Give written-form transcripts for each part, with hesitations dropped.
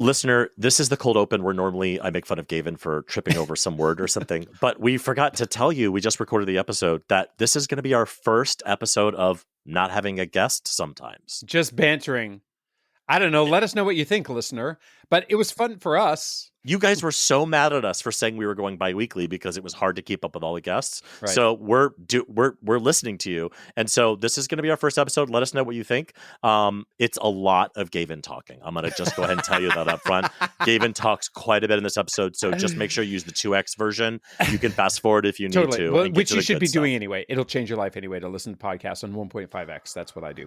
Listener, this is the cold open where normally I make fun of Gavin for tripping over some word or something, but we forgot to tell you, we just recorded the episode, that this is going to be our first episode of not having a guest sometimes. Just bantering. I don't know. Let us know what you think, listener. But it was fun for us. You guys were so mad at us for saying we were going bi-weekly because it was hard to keep up with all the guests. Right. So we're listening to you. And so this is going to be our first episode. Let us know what you think. It's a lot of Gavin talking. I'm going to just go ahead and tell you that up front. Gavin talks quite a bit in this episode. So just make sure you use the 2X version. You can fast forward if you need to. Well, which you should be doing aney It'll change your life anyway to listen to podcasts on 1.5X. That's what I do.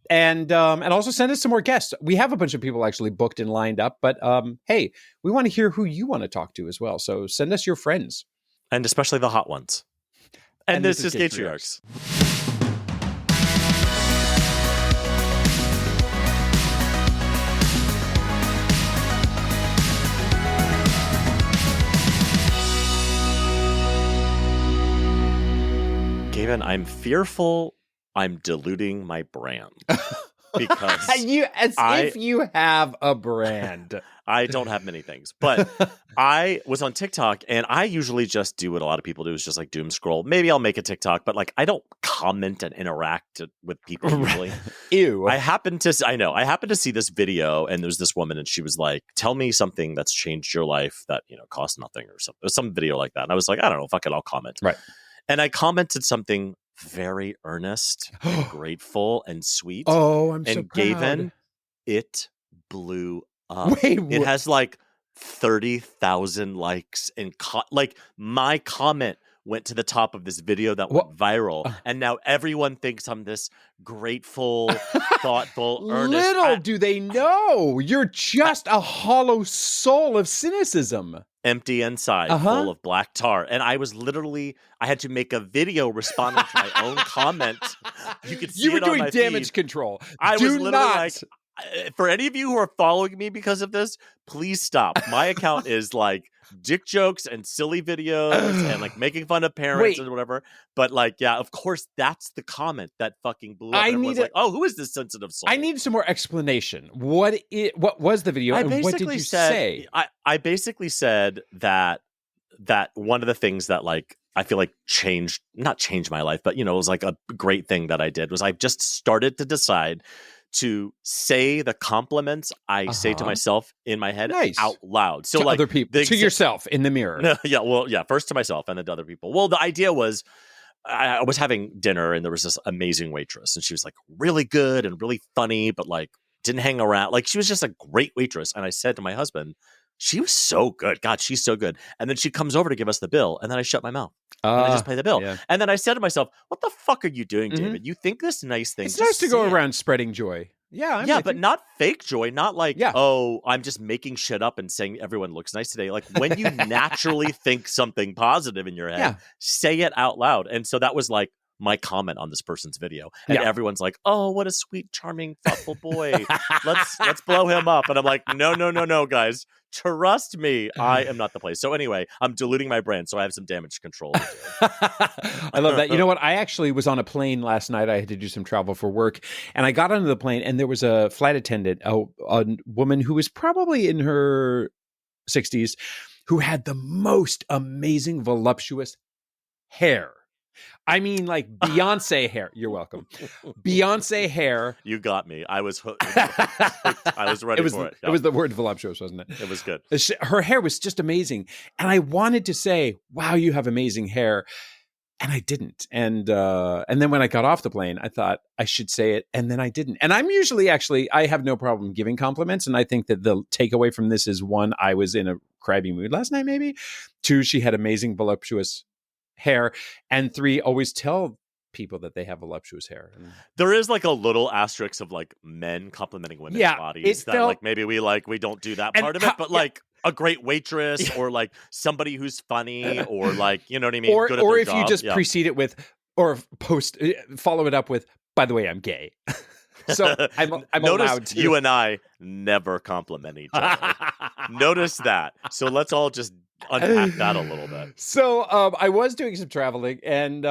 And also send us some more guests. We have a bunch of people actually booked and lined up. But hey, we want to hear who you want to talk to as well. So send us your friends. And especially the hot ones. And this is Gaytriarchs. Gavin, I'm fearful I'm diluting my brand. Because if you have a brand. I don't have many things, but I was on TikTok, and I usually just do what a lot of people do, is just like doom scroll. Maybe I'll make a TikTok, but like I don't comment and interact with people usually. Ew. I happened to see this video, and there's this woman, and she was like, "Tell me something that's changed your life that costs nothing," or something. It was some video like that, and I was like, I don't know, fuck it, I'll comment. Right. And I commented something very earnest and grateful and sweet. Oh, I'm so and proud. Gavin, it blew up. Wait, it has like 30,000 likes, and like my comment went to the top of this video that went viral, and now everyone thinks I'm this grateful, thoughtful, earnest. Little do they know, you're just a hollow soul of cynicism. Empty inside, full of black tar. And I had to make a video responding to my own comment. You could see you were it on doing my damage feed. control. I was literally like, for any of you who are following me because of this, please stop. My account is like dick jokes and silly videos and like making fun of parents and whatever. But like, yeah, of course, that's the comment that fucking blew up. Everyone's like, oh, who is this sensitive soul? I need some more explanation. What was the video, and what did you say? I basically said that one of the things that like I feel like not changed my life, but it was like a great thing that I did was I just started to decide to say the compliments I say to myself in my head out loud. So to like other people, to yourself in the mirror. No, first to myself and then to other people. Well, the idea was I was having dinner and there was this amazing waitress, and she was like really good and really funny, but like didn't hang around. Like she was just a great waitress. And I said to my husband, she was so good. God, she's so good. And then she comes over to give us the bill, and then I shut my mouth. And I just pay the bill. Yeah. And then I said to myself, what the fuck are you doing, David? You think this nice thing. It's nice to go around spreading joy. Yeah, but not fake joy. Not like, oh, I'm just making shit up and saying everyone looks nice today. Like when you naturally think something positive in your head, say it out loud. And so that was like my comment on this person's video. And everyone's like, oh, what a sweet, charming, thoughtful boy. Let's blow him up. And I'm like, no, guys. Trust me, I am not the place. So anyway, I'm diluting my brand, so I have some damage control. I love that. You know what? I actually was on a plane last night. I had to do some travel for work, and I got onto the plane, and there was a flight attendant, a woman who was probably in her 60s, who had the most amazing, voluptuous hair. I mean, like Beyonce hair. You're welcome. Beyonce hair. You got me. I was hooked. I was ready for it. It was the word voluptuous, wasn't it? It was good. Her hair was just amazing. And I wanted to say, wow, you have amazing hair. And I didn't. And then when I got off the plane, I thought I should say it. And then I didn't. And I'm usually I have no problem giving compliments. And I think that the takeaway from this is, one, I was in a crabby mood last night, maybe. Two, she had amazing, voluptuous hair. And three, always tell people that they have voluptuous hair. And there is like a little asterisk of like men complimenting women's bodies that like maybe we don't do that part of it, but like a great waitress or like somebody who's funny or like, you know what I mean? Good at their job. You just precede it with, or follow it up with, by the way, I'm gay. So I'm allowed to. You and I never compliment each other. Notice that. So let's all just unpack that a little bit. So I was doing some traveling, and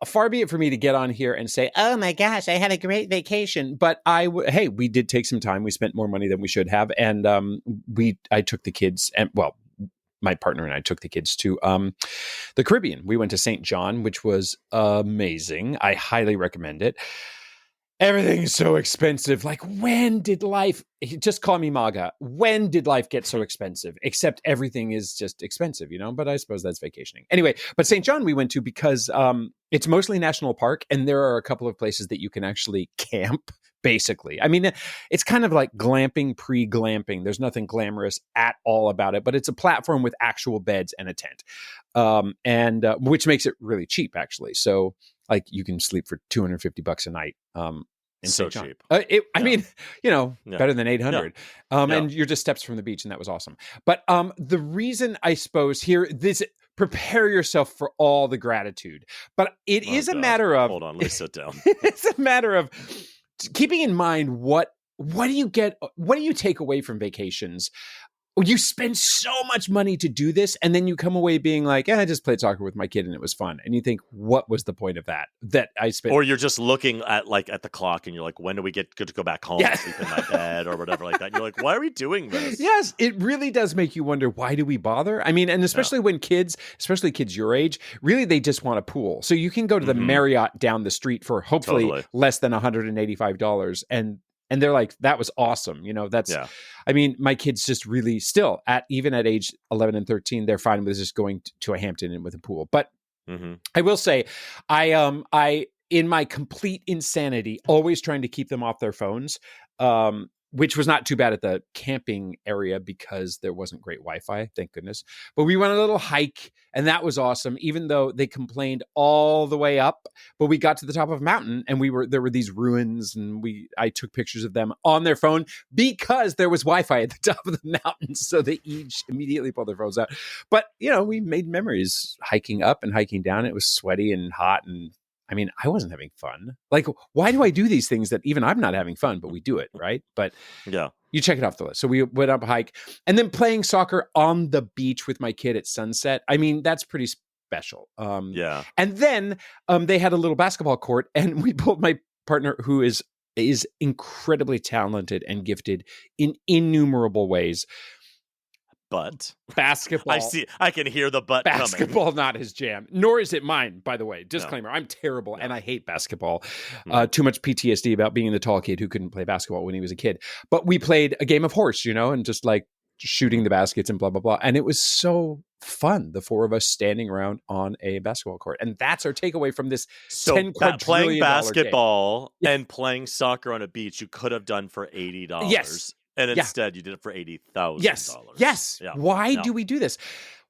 far be it for me to get on here and say, "Oh my gosh, I had a great vacation." But hey, we did take some time. We spent more money than we should have, and I took the kids, and my partner and I took the kids to the Caribbean. We went to St. John, which was amazing. I highly recommend it. Everything is so expensive. Like, when did life, just call me MAGA, when did life get so expensive? Except everything is just expensive, but I suppose that's vacationing. Anyway, but St. John we went to because it's mostly national park, and there are a couple of places that you can actually camp, basically. I mean, it's kind of like glamping pre-glamping. There's nothing glamorous at all about it, but it's a platform with actual beds and a tent, and which makes it really cheap, actually. So like you can sleep for $250 a night. So cheap. I mean, better than 800. And you're just steps from the beach, and that was awesome. But the reason, I suppose, prepare yourself for all the gratitude. But it is a matter of... Hold on, let's sit down. It's a matter of keeping in mind what do you take away from vacations? You spend so much money to do this, and then you come away being like, I just played soccer with my kid and it was fun. And you think, what was the point of that? That I spent... Or you're just looking at the clock and you're like, when do we get to go back home and sleep in my bed or whatever like that? And you're like, why are we doing this? Yes, it really does make you wonder, why do we bother? I mean, and especially when especially kids your age, really they just want a pool. So you can go to the Marriott down the street for hopefully less than $185, and they're like, that was awesome. I mean, my kids just really still even at age 11 and 13, they're fine with just going to a Hampton Inn with a pool. But I will say, I, in my complete insanity, always trying to keep them off their phones, which was not too bad at the camping area because there wasn't great Wi-Fi, thank goodness. But we went on a little hike, and that was awesome, even though they complained all the way up. But we got to the top of a mountain, and there were these ruins, and I took pictures of them on their phone because there was Wi-Fi at the top of the mountain. So they each immediately pulled their phones out. But, we made memories hiking up and hiking down. It was sweaty and hot, and I mean, I wasn't having fun. Like, why do I do these things that even I'm not having fun, but we do it, right? But you check it off the list. So we went up a hike, and then playing soccer on the beach with my kid at sunset. I mean, that's pretty special. And then they had a little basketball court, and we pulled my partner, who is incredibly talented and gifted in innumerable ways. But basketball, I can hear the butt coming. Basketball, not his jam, nor is it mine, by the way. Disclaimer, I'm terrible and I hate basketball. Too much PTSD about being the tall kid who couldn't play basketball when he was a kid. But we played a game of horse, and just like shooting the baskets and blah, blah, blah. And it was so fun, the four of us standing around on a basketball court. And that's our takeaway from this $10 quadrillion playing basketball and playing soccer on a beach, you could have done for $80. Yes. And instead, you did it for $80,000. Yes. Yeah. Why do we do this?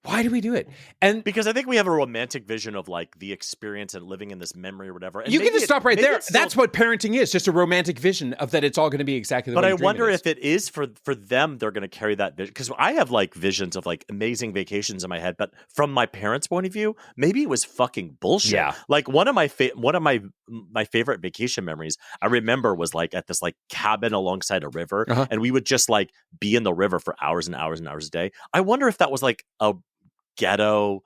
Why do we do it? And because I think we have a romantic vision of like the experience and living in this memory or whatever. And you can just stop right there. That's what parenting is, just a romantic vision of that it's all going to be exactly the way. But I wonder if it is for them, they're going to carry that vision. Because I have like visions of like amazing vacations in my head, but from my parents' point of view, maybe it was fucking bullshit. Yeah. Like one of my favorite vacation memories I remember was like at this like cabin alongside a river, and we would just like be in the river for hours and hours and hours a day. I wonder if that was like a ghetto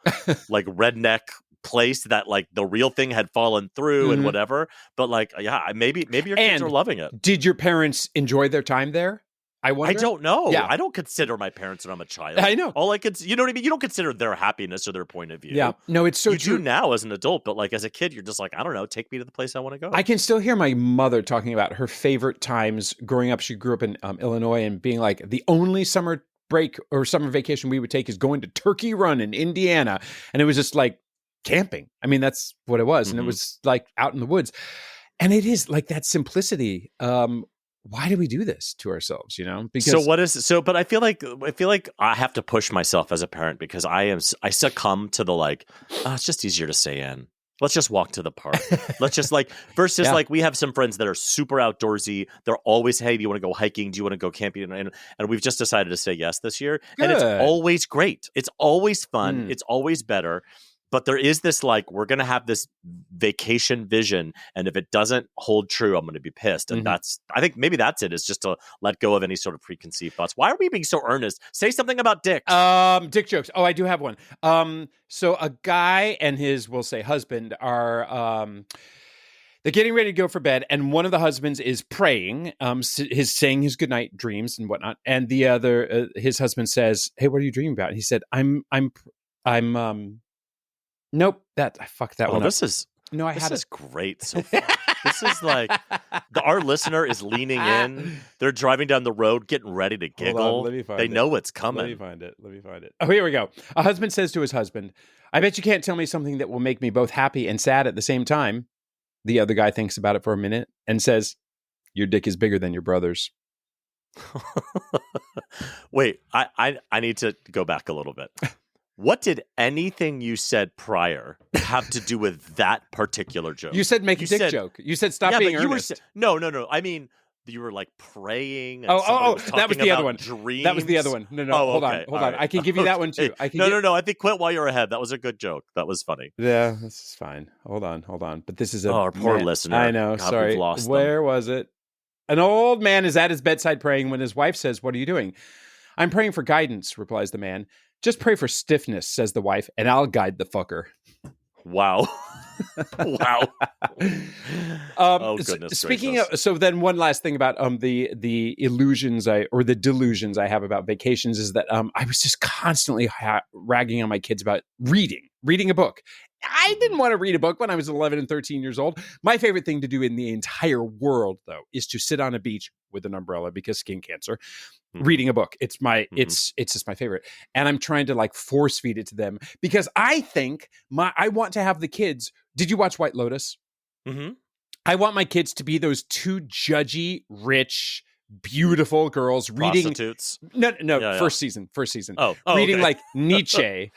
like redneck place that like the real thing had fallen through and whatever, but like maybe your kids are loving it. Did your parents enjoy their time there? I wonder. I don't know. I don't consider my parents when I'm a child. I know. All I could, you know what I mean? You don't consider their happiness or their point of view. Yeah. No, it's so true. You do now as an adult, but like as a kid, you're just like, I don't know, take me to the place I want to go. I can still hear my mother talking about her favorite times growing up. She grew up in Illinois, and being like, the only summer break or summer vacation we would take is going to Turkey Run in Indiana. And it was just like camping. I mean, that's what it was. And it was like out in the woods. And it is like that simplicity. Why do we do this to ourselves? Because but I feel like I have to push myself as a parent because I succumb to the like, it's just easier to stay in. Let's just walk to the park. Let's just like versus like we have some friends that are super outdoorsy. They're always, hey, do you want to go hiking? Do you want to go camping? And we've just decided to say yes this year. Good. And it's always great. It's always fun. It's always better. But there is this like, we're going to have this vacation vision. And if it doesn't hold true, I'm going to be pissed. And I think maybe that's it. Is just to let go of any sort of preconceived thoughts. Why are we being so earnest? Say something about dicks. Dick jokes. Oh, I do have one. So a guy and his, we'll say husband are, they're getting ready to go for bed. And one of the husbands is praying, his saying his goodnight dreams and whatnot. And the other, his husband says, "Hey, what are you dreaming about?" And he said, I'm nope, fuck that one. This is great so far. This is like our listener is leaning in. They're driving down the road, getting ready to giggle. They know it's coming. Let me find it. Oh, here we go. A husband says to his husband, "I bet you can't tell me something that will make me both happy and sad at the same time." The other guy thinks about it for a minute and says, "Your dick is bigger than your brother's." Wait, I need to go back a little bit. What did anything you said prior have to do with that particular joke? You said make a dick joke. You said stop being earnest. No. I mean, you were like praying. And that was the other one. Dreams. That was the other one. No. Hold on. Right. I can give you that one too. No. I think quit while you're ahead. That was a good joke. That was funny. Yeah, this is fine. Hold on. But this is our poor listener. I know. God, sorry. We've lost Where was it? An old man is at his bedside praying when his wife says, "What are you doing?" "I'm praying for guidance," replies the man. "Just pray for stiffness," says the wife, "and I'll guide the fucker." Wow. Wow. Goodness. Speaking of, so then one last thing about the illusions or the delusions I have about vacations is that I was just constantly ragging on my kids about reading a book. I didn't want to read a book when I was 11 and 13 years old. My favorite thing to do in the entire world, though, is to sit on a beach with an umbrella because skin cancer, reading a book. It's just my favorite. And I'm trying to like force feed it to them because I think I want to have the kids. Did you watch White Lotus? Mm-hmm. I want my kids to be those two judgy, rich, beautiful girls reading prostitutes. No, first season. Oh, reading okay. like Nietzsche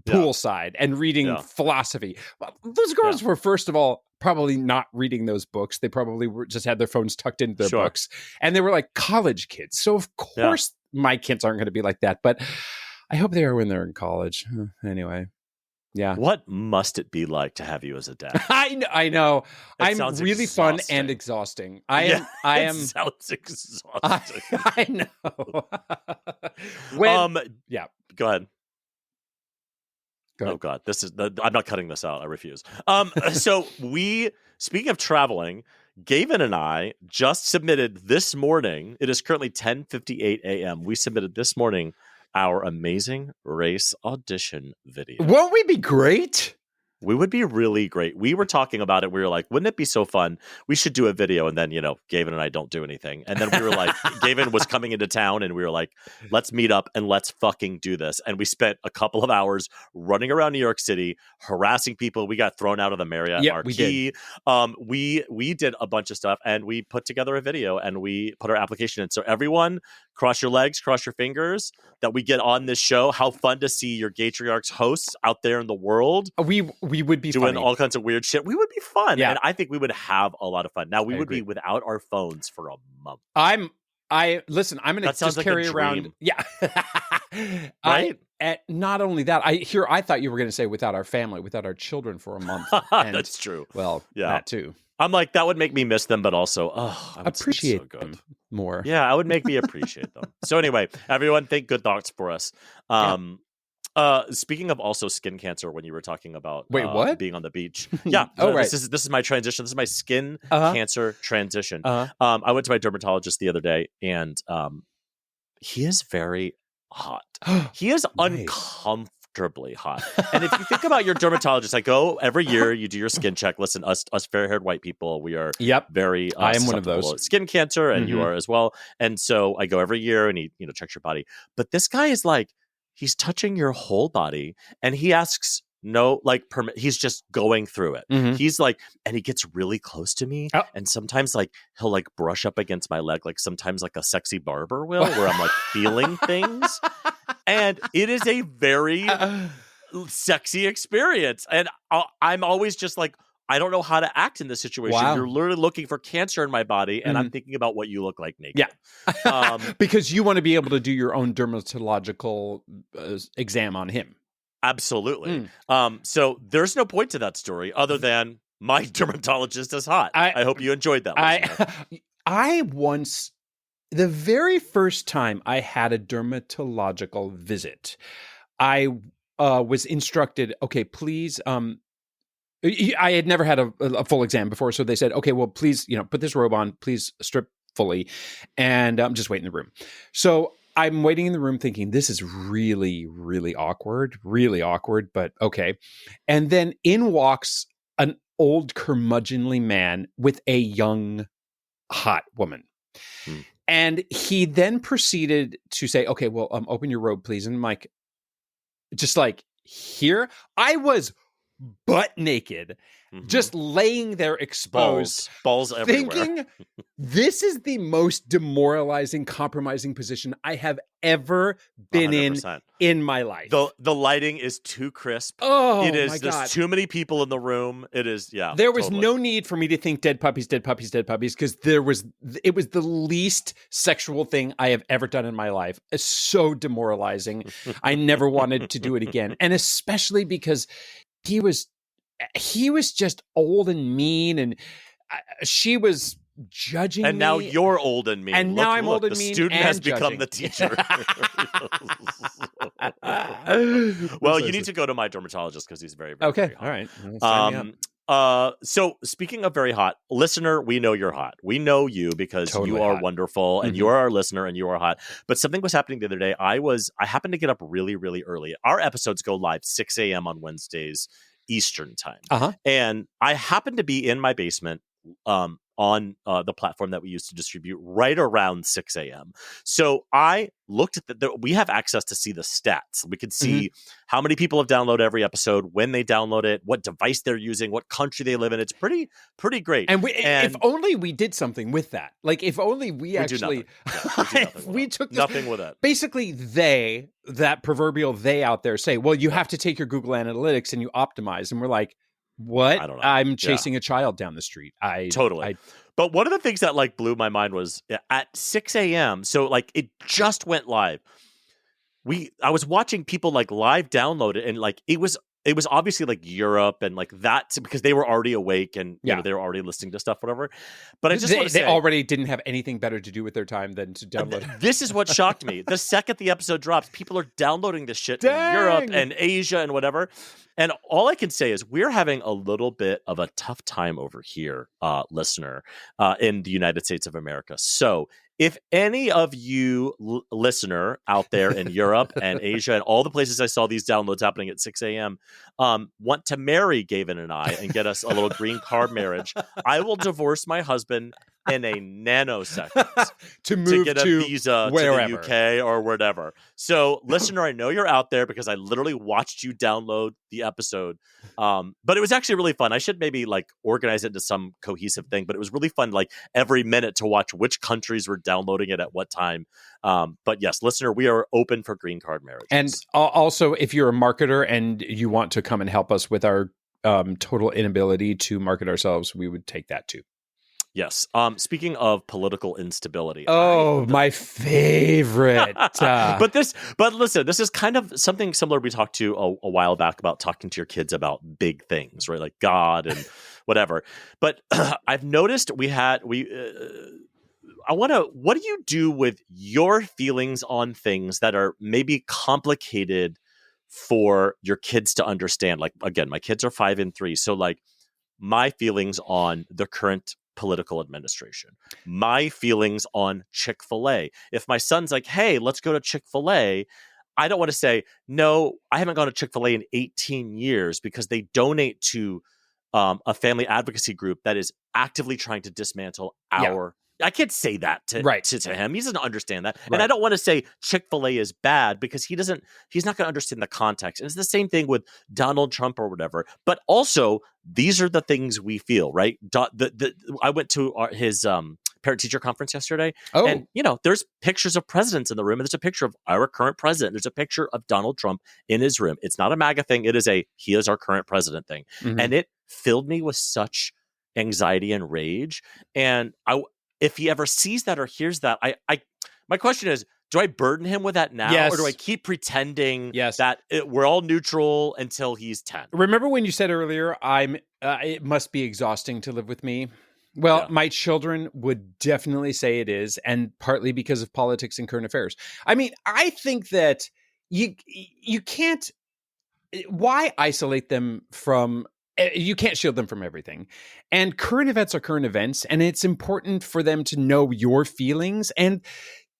poolside and reading philosophy. Well, those girls were, first of all, probably not reading those books. They probably just had their phones tucked into their books, and they were like college kids. So of course my kids aren't going to be like that, but I hope they are when they're in college. Anyway. Yeah. What must it be like to have you as a dad? I know. I'm really exhausting. Fun and exhausting. I am. Sounds exhausting. I know. Yeah. Go ahead. Oh God, I'm not cutting this out. I refuse. So speaking of traveling, Gavin and I just submitted this morning. It is currently 10:58 a.m. We submitted this morning our amazing race audition video. Won't we be great? We would be really great. We were talking about it. We were like, wouldn't it be so fun? We should do a video. And then, Gavin and I don't do anything. And then we were like, Gavin was coming into town and we were like, let's meet up and let's fucking do this. And we spent a couple of hours running around New York City, harassing people. We got thrown out of the Marriott Marquis. We did a bunch of stuff and we put together a video and we put our application in. So everyone, cross your legs, cross your fingers that we get on this show. How fun to see your Gaytriarchs hosts out there in the world. We would be doing funny. all kinds of weird shit. We would be fun. Yeah. And I think we would have a lot of fun. Now we would be without our phones for a month. I'm going to just carry around. Yeah. Right. Not only that, I thought you were going to say without our family, without our children for a month. And, that's true. Well, that too. I'm like, that would make me miss them, but also, I would appreciate so good. Them more. Yeah, I would make me appreciate them. So anyway, everyone think good thoughts for us. Speaking of also skin cancer, when you were talking about what? Being on the beach. Yeah. Right. This is my transition. This is my skin cancer transition. I went to my dermatologist the other day and he is very hot. He is uncomfortably hot. And if you think about your dermatologist, I go every year, you do your skin check. Listen, us fair-haired white people, we are very I am one of those. Skin cancer, and you are as well. And so I go every year and he checks your body. But this guy is like, he's touching your whole body and he asks permit. He's just going through it. Mm-hmm. He's like, and he gets really close to me. And sometimes like he'll like brush up against my leg. Like sometimes like a sexy barber will, where I'm like feeling things. And it is a very sexy experience. And I'm always just like, I don't know how to act in this situation. Wow. You're literally looking for cancer in my body, and I'm thinking about what you look like naked. Yeah. Because you want to be able to do your own dermatological exam on him. Absolutely. So there's no point to that story other than my dermatologist is hot. I hope you enjoyed that. I once, the very first time I had a dermatological visit, I was instructed, okay, please, I had never had a full exam before, so they said, okay, well, please, put this robe on, please strip fully, and just wait in the room. So I'm waiting in the room thinking, this is really, really awkward, but okay. And then in walks an old curmudgeonly man with a young, hot woman. And he then proceeded to say, okay, well, open your robe, please. And Mike, just like here, I was butt naked, just laying there exposed, balls everywhere, thinking this is the most demoralizing, compromising position I have ever been 100%. in my life. The lighting is too crisp. Oh, it is. My God. There's too many people in the room. It is. Yeah. There was no need for me to think dead puppies, because it was the least sexual thing I have ever done in my life. It's so demoralizing. I never wanted to do it again, and especially because he was just old and mean, and she was judging and me. Now you're old and mean. And now I'm old and mean. The student has become the teacher. Well, you need to go to my dermatologist because he's very, very, okay. very hot. All right. So speaking of very hot, listener, we know you're hot. We know you because totally you are hot. wonderful and you are our listener and you are hot. But something was happening the other day. I happened to get up really, really early. Our episodes go live 6 a.m. on Wednesdays Eastern time. And I happened to be in my basement on the platform that we use to distribute right around 6 a.m. So I looked at we have access to see the stats. We could see how many people have downloaded every episode, when they download it, what device they're using, what country they live in. It's pretty great. And if only we did something with that. Like if only we actually we took nothing with it. Basically, that proverbial they out there say, well, you have to take your Google Analytics and you optimize. And we're like, what? I don't know. I'm chasing a child down the street. But one of the things that blew my mind was at 6 a.m. So it just went live. I was watching people live download it, and it was obviously Europe and that because they were already awake and they were already listening to stuff, whatever. But I just want to say, they already didn't have anything better to do with their time than to download. This is what shocked me. The second the episode drops, people are downloading this shit in Europe and Asia and whatever. And all I can say is we're having a little bit of a tough time over here, listener, in the United States of America. So if any of you listener out there in Europe and Asia and all the places I saw these downloads happening at 6 a.m. Want to marry Gavin and I and get us a little green card marriage, I will divorce my husband in a nanosecond to move get a visa wherever. to the UK or whatever. So, listener, I know you're out there because I literally watched you download the episode. But it was actually really fun. I should maybe organize it into some cohesive thing, but it was really fun every minute to watch which countries were downloading it at what time. But yes, listener, we are open for green card marriages. And also, if you're a marketer and you want to come and help us with our total inability to market ourselves, we would take that too. Yes. Speaking of political instability. My favorite. But listen, this is kind of something similar we talked to a while back about talking to your kids about big things, right? Like God and whatever. But I've noticed what do you do with your feelings on things that are maybe complicated for your kids to understand? Again, my kids are 5 and 3. So my feelings on the current political administration, my feelings on Chick-fil-A. If my son's hey, let's go to Chick-fil-A, I don't want to say, no, I haven't gone to Chick-fil-A in 18 years because they donate to a family advocacy group that is actively trying to dismantle our... I can't say that to him. He doesn't understand that. Right. And I don't want to say Chick-fil-A is bad because he's not going to understand the context. And it's the same thing with Donald Trump or whatever. But also, these are the things we feel, right? I went to his parent-teacher conference yesterday. Oh. And, there's pictures of presidents in the room. And there's a picture of our current president. There's a picture of Donald Trump in his room. It's not a MAGA thing. It is he is our current president thing. Mm-hmm. And it filled me with such anxiety and rage. And if he ever sees that or hears that, my question is, do I burden him with that now? Yes. Or do I keep pretending Yes. that we're all neutral until he's 10? Remember when you said earlier, it must be exhausting to live with me? Well, my children would definitely say it is, and partly because of politics and current affairs. I mean, I think that you can't. Why isolate them from? You can't shield them from everything. And current events are current events, and it's important for them to know your feelings. And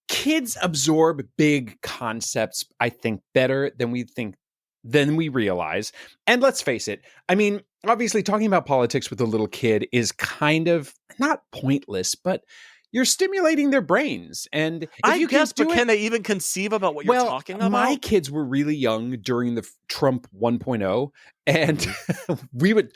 kids absorb big concepts, I think, better than we realize. And let's face it, I mean, obviously talking about politics with a little kid is kind of not pointless, but you're stimulating their brains. And if can they even conceive about what you're talking about? My kids were really young during the Trump 1.0. And we were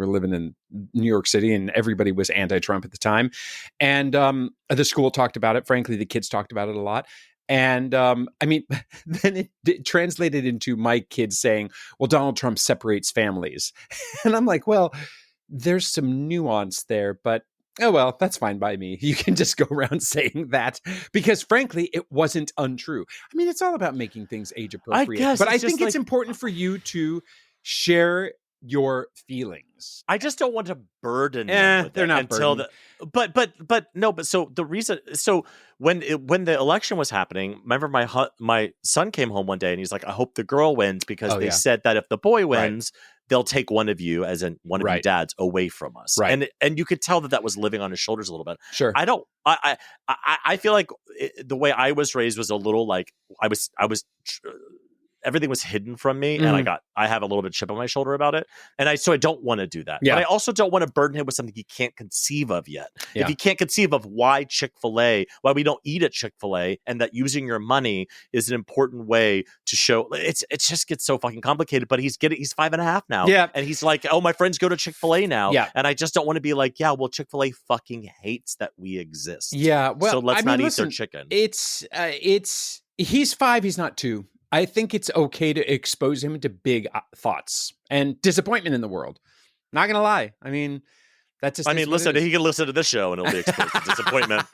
living in New York City and everybody was anti-Trump at the time. And the school talked about it. Frankly, the kids talked about it a lot. And then it translated into my kids saying, well, Donald Trump separates families. And I'm like, well, there's some nuance there, but oh, well, that's fine by me. You can just go around saying that because, frankly, it wasn't untrue. I mean, it's all about making things age appropriate. But I think it's important for you to share your feelings. I just don't want to burden them with they're not until burdened. So the reason, when the election was happening, remember my son came home one day and he's like, I hope the girl wins because they said that if the boy wins, they'll take one of you, as in one of your dads, away from us. Right. And you could tell that was living on his shoulders a little bit. Sure. I feel like the way I was raised was a little like I was everything was hidden from me, and I have a little bit of chip on my shoulder about it, and so I don't want to do that. Yeah. But I also don't want to burden him with something he can't conceive of yet. Yeah. If he can't conceive of why Chick-fil-A, why we don't eat at Chick-fil-A, and that using your money is an important way to show, it just gets so fucking complicated. But he's 5.5 now, and he's like, oh, my friends go to Chick-fil-A now, and I just don't want to be like, well, Chick-fil-A fucking hates that we exist. Yeah, well, so let's not eat their chicken. It's he's 5, he's not 2. I think it's okay to expose him to big thoughts and disappointment in the world. Not gonna lie. I mean, that's just. I mean, listen. He can listen to this show and it'll be exposed to disappointment.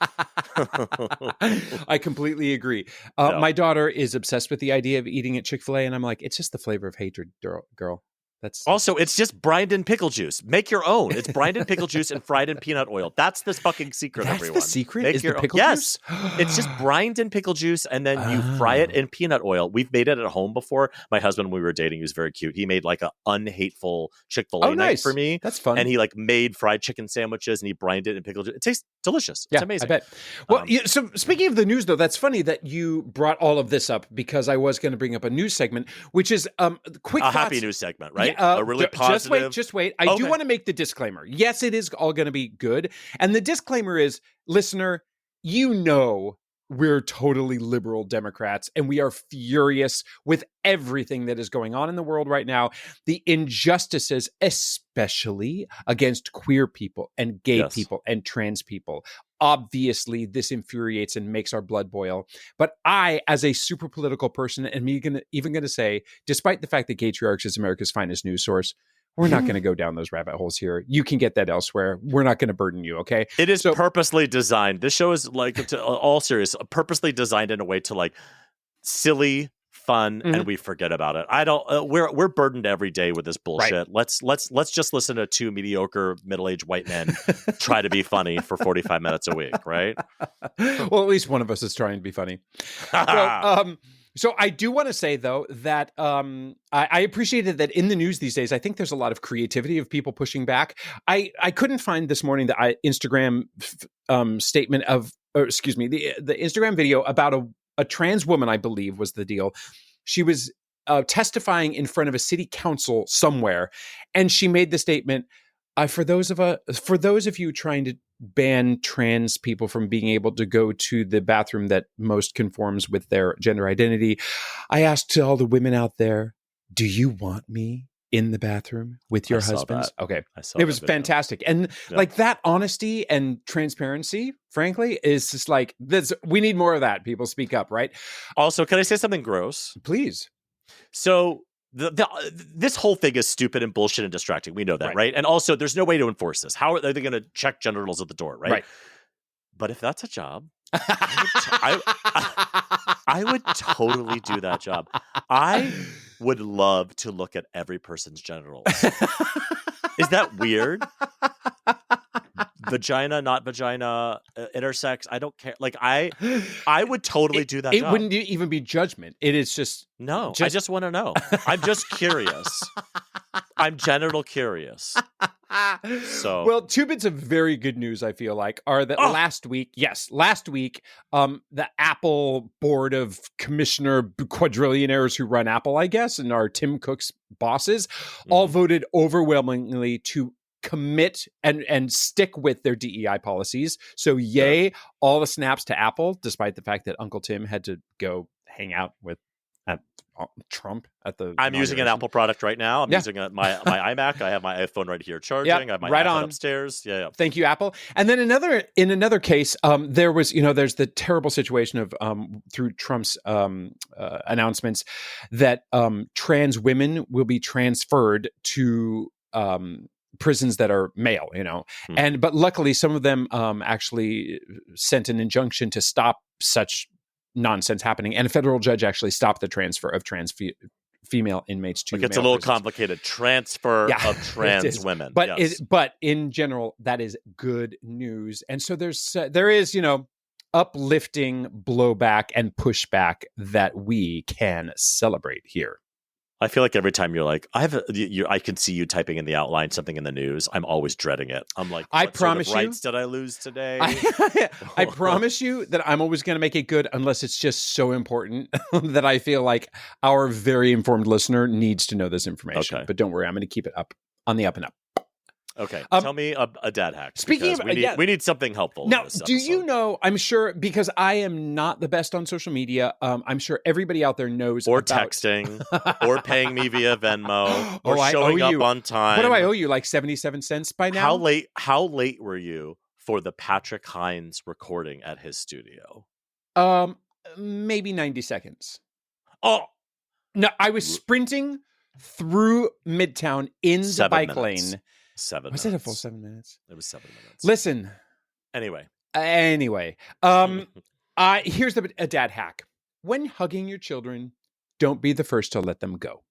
I completely agree. My daughter is obsessed with the idea of eating at Chick-fil-A, and I'm like, it's just the flavor of hatred, girl. That's also, it's just brined in pickle juice. Make your own. It's brined in pickle juice and fried in peanut oil. That's the fucking secret, everyone. That's the secret? Make is your the pickle juice? Yes. It's just brined in pickle juice, and then you fry it in peanut oil. We've made it at home before. My husband, when we were dating, he was very cute. He made like an unhateful Chick-fil-A night for me. That's fun. And he like made fried chicken sandwiches, and he brined it in pickle juice. It tastes delicious. It's amazing. I bet. Well, so speaking of the news, though, that's funny that you brought all of this up because I was going to bring up a news segment, which is quick thoughts. Happy news segment, right? A really positive. Just wait. I do want to make the disclaimer. Yes, it is all going to be good. And the disclaimer is, listener, we're totally liberal Democrats, and we are furious with everything that is going on in the world right now. The injustices, especially against queer people and gay people and trans people. Obviously, this infuriates and makes our blood boil. But I, as a super political person, am even going to say, despite the fact that Gaytriarchs is America's finest news source, we're not going to go down those rabbit holes here. You can get that elsewhere. We're not going to burden you, okay? It is purposely designed. This show is like, to all serious, purposely designed in a way to like silly, fun, and we forget about it. I don't. We're burdened every day with this bullshit. Right. Let's just listen to two mediocre middle-aged white men try to be funny for 45 minutes a week, right? Well, at least one of us is trying to be funny. So I do want to say, though, that I appreciated that in the news these days, I think there's a lot of creativity of people pushing back. I couldn't find this morning the Instagram statement of, the Instagram video about a trans woman, I believe was the deal. She was testifying in front of a city council somewhere, and she made the statement, for those of you trying to ban trans people from being able to go to the bathroom that most conforms with their gender identity, I asked all the women out there, do you want me in the bathroom with your husbands? Okay. It was fantastic. And like that honesty and transparency, frankly, is just like this. We need more of that. People speak up, right? Also, can I say something gross? Please. So this whole thing is stupid and bullshit and distracting. We know that, right? And also, there's no way to enforce this. How are they going to check genitals at the door, right? But if that's a job, I would totally do that job. I would love to look at every person's genitals. Is that weird? Vagina, not vagina, intersex. I don't care. Like I would totally do that. It wouldn't even be judgment. It is just no. I just want to know. I'm just curious. I'm genital curious. So well, two bits of very good news I feel like are that last week, the Apple board of commissioner quadrillionaires who run Apple, I guess, and are Tim Cook's bosses, all voted overwhelmingly to commit and stick with their DEI policies. So yay, all the snaps to Apple, despite the fact that Uncle Tim had to go hang out with Trump at the I'm using an Apple product right now. I'm using my iMac. I have my iPhone right here charging. I have my iPad upstairs. Yeah. Thank you, Apple. And then in another case, there was, there's the terrible situation of through Trump's announcements that trans women will be transferred to prisons that are male, but luckily some of them actually sent an injunction to stop such nonsense happening, and a federal judge actually stopped the transfer of trans female inmates to it's a little complicated transfer of trans women, but in general that is good news. And so there is uplifting blowback and pushback that we can celebrate here. I feel like every time you're like, I can see you typing in the outline something in the news. I'm always dreading it. I'm like, I promise sort of rights did I lose today? I promise you that I'm always going to make it good unless it's just so important that I feel like our very informed listener needs to know this information. Okay. But don't worry, I'm going to keep it up on the up and up. Okay, tell me a dad hack. Speaking of, we need something helpful. Now, do you know? I'm sure because I am not the best on social media. I'm sure everybody out there knows. Or texting, or paying me via Venmo, or showing up on time. What do I owe you? Like 77 cents by now? How late were you for the Patrick Hines recording at his studio? Maybe 90 seconds. Oh no, I was sprinting through Midtown in the bike lane. 7 minutes. Was it a full 7 minutes? It was 7 minutes. Listen. Anyway. Here's a dad hack. When hugging your children, don't be the first to let them go.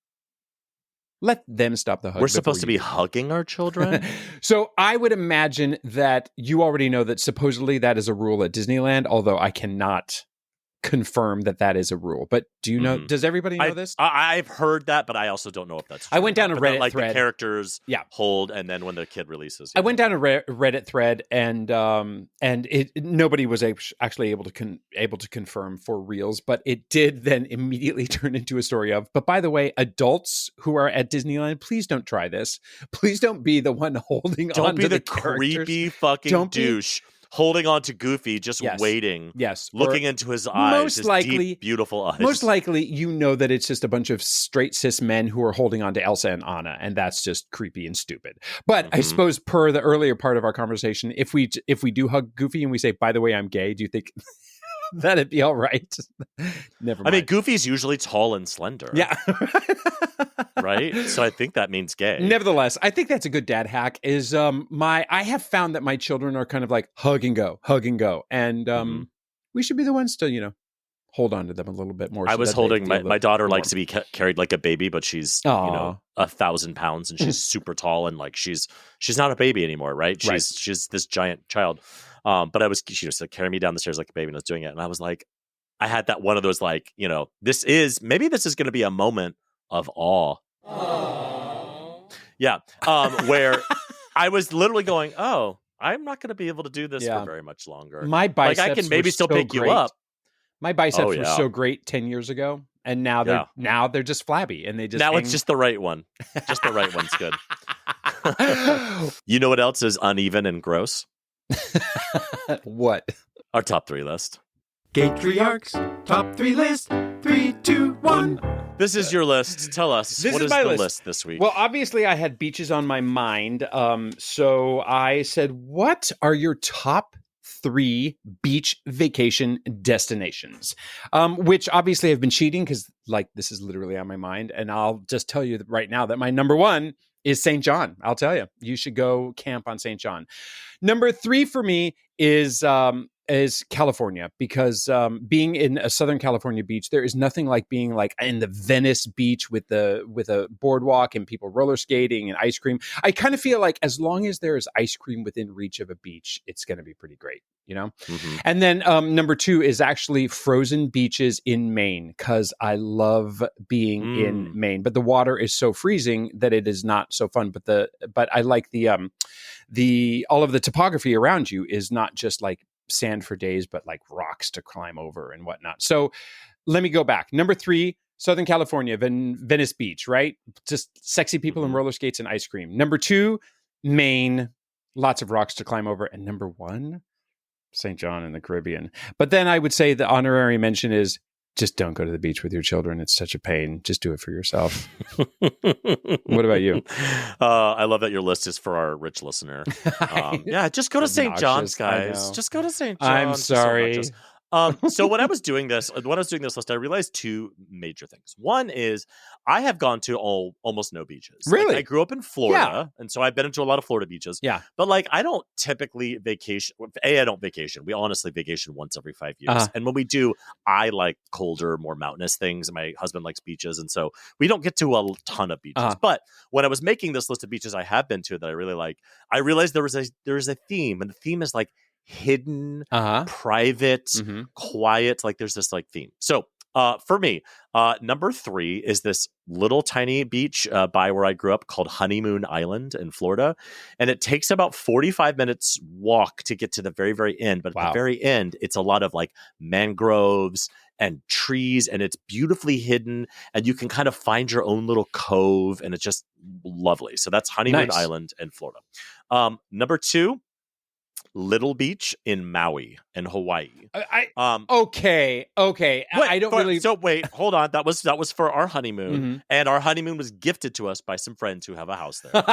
Let them stop the hug. We're supposed to be hugging our children? So I would imagine that you already know that supposedly that is a rule at Disneyland, although I cannot confirm that is a rule. But do you know, does everybody know this? I've heard that, but I also don't know if that's true. I went down a Reddit thread. The characters hold, and then when the kid releases. I went down a Reddit thread, and nobody was actually able to confirm for reals, but it did then immediately turn into a story of, but by the way, adults who are at Disneyland, please don't try this. Please don't be the one holding on to the Don't be the creepy fucking douche. Holding on to Goofy, just waiting. Yes. Looking into his eyes, his deep, beautiful eyes. Most likely, you know that it's just a bunch of straight cis men who are holding on to Elsa and Anna, and that's just creepy and stupid. But I suppose per the earlier part of our conversation, if we do hug Goofy and we say, by the way, I'm gay, do you think that'd be all right? Never mind. I mean, Goofy's usually tall and slender. Yeah. Right? So I think that means gay. Nevertheless, I think that's a good dad hack is I have found that my children are kind of like hug and go. And we should be the ones to, hold on to them a little bit more. I was holding my daughter likes to be carried like a baby, but she's 1,000 pounds and she's super tall and like she's not a baby anymore, right? She's this giant child. But she was like carrying me down the stairs like a baby and I was doing it. And I was like, I had that one of those like, this is going to be a moment of awe. Aww. Yeah. Where I was literally going, I'm not going to be able to do this for very much longer. My biceps I can maybe still pick you up. My biceps were so great 10 years ago. And now they're just flabby and they just it's just the right one. Just the right one's good. You know what else is uneven and gross? What? Our top 3 list. Gaytriarchs top 3 list. 3, 2, 1. This is your list. Tell us, what is the list this week? Well, obviously, I had beaches on my mind. So I said, what are your top 3 beach vacation destinations? Which obviously I've been cheating because this is literally on my mind. And I'll just tell you right now that my number 1 is St. John. I'll tell you, you should go camp on St. John. Number 3 for me is is California, because being in a Southern California beach, there is nothing like being like in the Venice beach with a boardwalk and people roller skating and ice cream. I kind of feel like as long as there is ice cream within reach of a beach, it's going to be pretty great, you know? Mm-hmm. And then number 2 is actually frozen beaches in Maine, because I love being in Maine, but the water is so freezing that it is not so fun. But I like the all of the topography around you is not just like sand for days, but like rocks to climb over and whatnot. So let me go back. Number 3, Southern California, Venice Beach, right? Just sexy people in roller skates and ice cream. Number 2, Maine, lots of rocks to climb over. And number 1, St. John in the Caribbean. But then I would say the honorary mention is just don't go to the beach with your children. It's such a pain. Just do it for yourself. What about you? I love that your list is for our rich listener. Yeah, just go to St. John's, guys. Just go to St. John's. I'm sorry. So when I was doing this list, I realized 2 major things. One is I have gone to almost no beaches. Really? Like, I grew up in Florida, and so I've been into a lot of Florida beaches. Yeah. But like, I don't typically vacation. I don't vacation. We honestly vacation once every 5 years. And when we do, I like colder, more mountainous things. And my husband likes beaches. And so we don't get to a ton of beaches. But when I was making this list of beaches I have been to that I really like, I realized there is a theme. And the theme is like hidden, private, quiet. Like there's this like theme. So for me, number 3 is this little tiny beach by where I grew up called Honeymoon Island in Florida. And it takes about 45 minutes walk to get to the very, very end. But at the very end, it's a lot of like mangroves and trees, and it's beautifully hidden, and you can kind of find your own little cove, and it's just lovely. So that's Honeymoon Island in Florida. Number 2, Little Beach in Maui in Hawaii. Okay. I don't really. So wait, hold on. That was for our honeymoon, and our honeymoon was gifted to us by some friends who have a house there.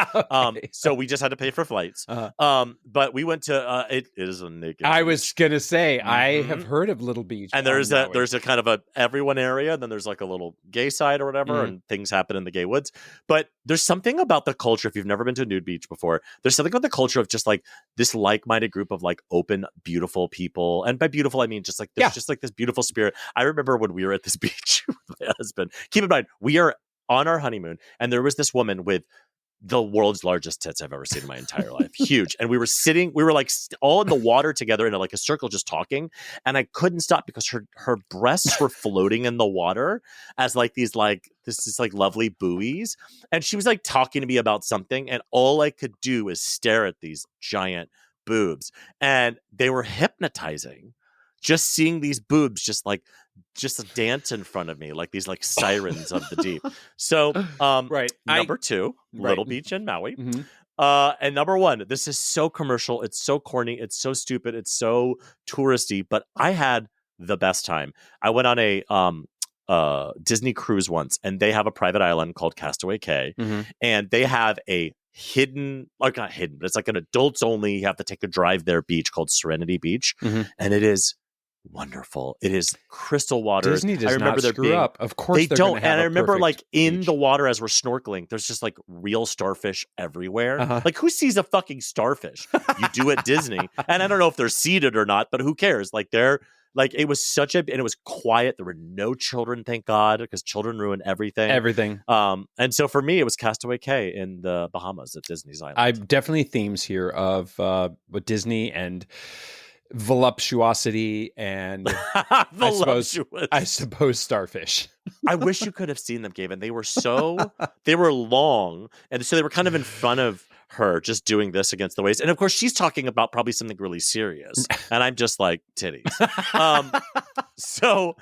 So we just had to pay for flights. But we went to. It is a naked. I was gonna say I have heard of Little Beach, and there's a kind of a everyone area, and then there's like a little gay side or whatever, and things happen in the gay woods. But there's something about the culture. If you've never been to a nude beach before, there's something about the culture of just like this like-minded group of like open, beautiful people, and by beautiful I mean just like there's just like this beautiful spirit. I remember when we were at this beach with my husband. Keep in mind, we are on our honeymoon, and there was this woman with the world's largest tits I've ever seen in my entire life. Huge. And we were like all in the water together in like a circle just talking, and I couldn't stop because her breasts were floating in the water as like these like this is like lovely buoys, and she was like talking to me about something, and all I could do is stare at these giant boobs, and they were hypnotizing. Just seeing these boobs just dance in front of me like these like sirens of the deep. So number 2, Little Beach in Maui. And number 1, this is so commercial, it's so corny, it's so stupid, it's so touristy, but I had the best time. I went on a Disney cruise once, and they have a private island called Castaway Cay, and they have a hidden, like not hidden, but it's like an adults only, you have to take a drive there beach called Serenity Beach, and it is wonderful. It is crystal water. Disney does not screw up. Of course they don't. And I remember like in the water as we're snorkeling, there's just like real starfish everywhere. Like who sees a fucking starfish? You do at Disney. And I don't know if they're seeded or not, but who cares? Like they're like, it was and it was quiet. There were no children, thank God, because children ruin everything. And so for me, it was Castaway Cay in the Bahamas at Disney's Island. I've definitely themes here of with Disney and voluptuosity and I suppose starfish. I wish you could have seen them, Gavin. They were long, and so they were kind of in front of her just doing this against the waist, and of course she's talking about probably something really serious, and I'm just like titties. So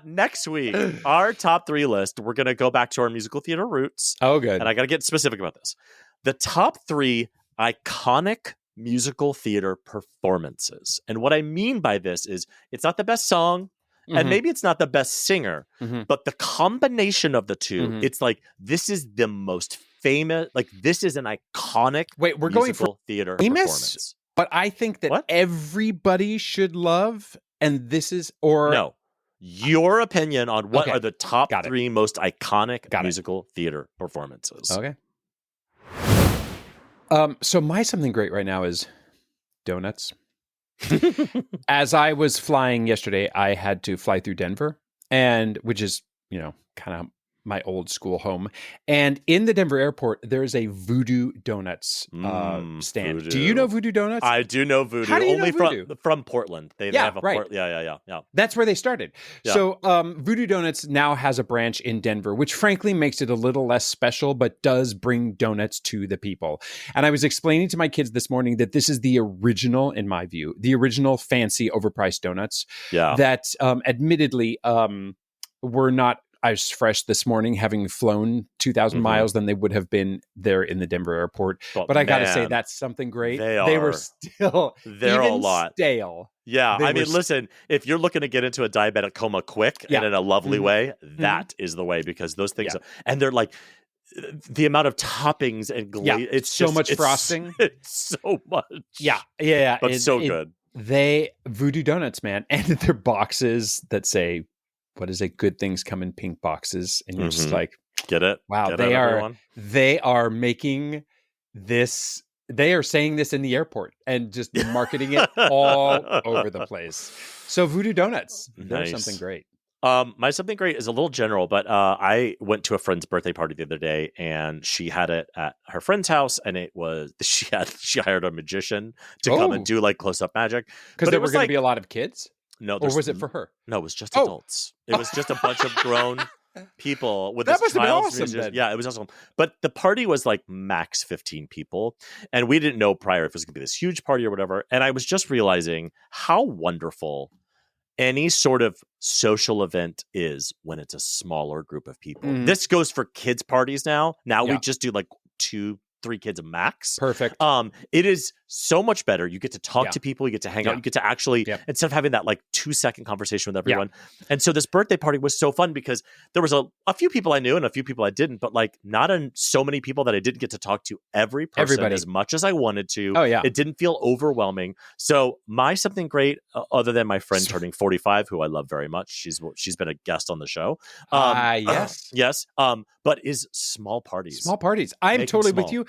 next week, our top 3 list, we're gonna go back to our musical theater roots. Oh good. And I gotta get specific about this. The top 3 iconic musical theater performances. And what I mean by this is it's not the best song, and maybe it's not the best singer, but the combination of the two, it's like this is the most famous, like this is an iconic we're going for theater famous performance. But I think that everybody should love, and this is no. Your opinion on what are the top 3 most iconic musical theater performances. Okay. So my something great right now is donuts. As I was flying yesterday, I had to fly through Denver, and which is, kind of my old school home. And in the Denver airport, there's a Voodoo Donuts stand. Voodoo. Do you know Voodoo Donuts? I do know Voodoo. How do you Only know Voodoo? From Portland. They have a right. Yeah. That's where they started. Yeah. So Voodoo Donuts now has a branch in Denver, which frankly makes it a little less special, but does bring donuts to the people. And I was explaining to my kids this morning that this is the original, in my view, the original fancy overpriced donuts that admittedly were not as fresh this morning, having flown 2,000 miles than they would have been there in the Denver airport. But I got to say, that's something great. They were still they're a lot stale. Yeah, I mean, listen, if you're looking to get into a diabetic coma quick and in a lovely way, that is the way, because those things, and they're like, the amount of toppings and glaze, it's so just, much frosting. It's so much. Yeah. But so good. Voodoo Donuts, man. And their boxes that say, what is it? Good things come in pink boxes. And you're just like, get it? Wow, get they are making this. They are saying this in the airport and just marketing it all over the place. So Voodoo Donuts, they're something great. My something great is a little general, but I went to a friend's birthday party the other day, and she had it at her friend's house, and it was she hired a magician to come and do like close up magic, because there were going to be a lot of kids. No, or was it for her? No, it was just adults. It was just a bunch of grown people with this child's awesome. Yeah, it was awesome. But the party was like max 15 people, and we didn't know prior if it was going to be this huge party or whatever. And I was just realizing how wonderful any sort of social event is when it's a smaller group of people. This goes for kids' parties now. We just do like 2-3 kids max. Perfect. It is so much better. You get to talk to people, you get to hang out, you get to actually, instead of having that like 2-second conversation with everyone. And so this birthday party was so fun because there was a few people I knew and a few people I didn't, but like not so many people that I didn't get to talk to everybody as much as I wanted to. It didn't feel overwhelming. So my something great, other than my friend turning 45, who I love very much. She's been a guest on the show. Yes. But is small parties. Small parties. I'm totally with you.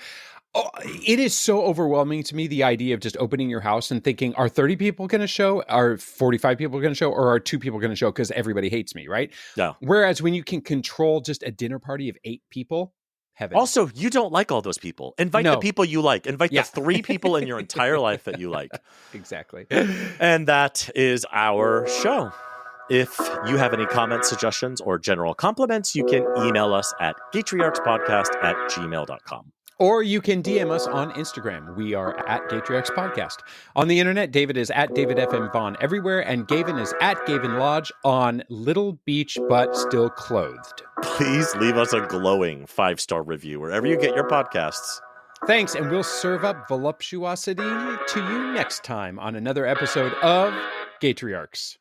Oh, it is so overwhelming to me, the idea of just opening your house and thinking, are 30 people going to show? Are 45 people going to show? Or are 2 people going to show because everybody hates me, right? Yeah. Whereas when you can control just a dinner party of 8 people, heaven. Also, you don't like all those people. Invite the people you like. Invite the 3 people in your entire life that you like. Exactly. And that is our show. If you have any comments, suggestions, or general compliments, you can email us at GaytriarchsPodcast@gmail.com. Or you can DM us on Instagram. We are at GaytriarchsPodcast. On the internet, David is at DavidFMVaughn everywhere, and Gavin is at Gavin Lodge on Little Beach but Still Clothed. Please leave us a glowing 5-star review wherever you get your podcasts. Thanks, and we'll serve up voluptuosity to you next time on another episode of Gaytriarchs.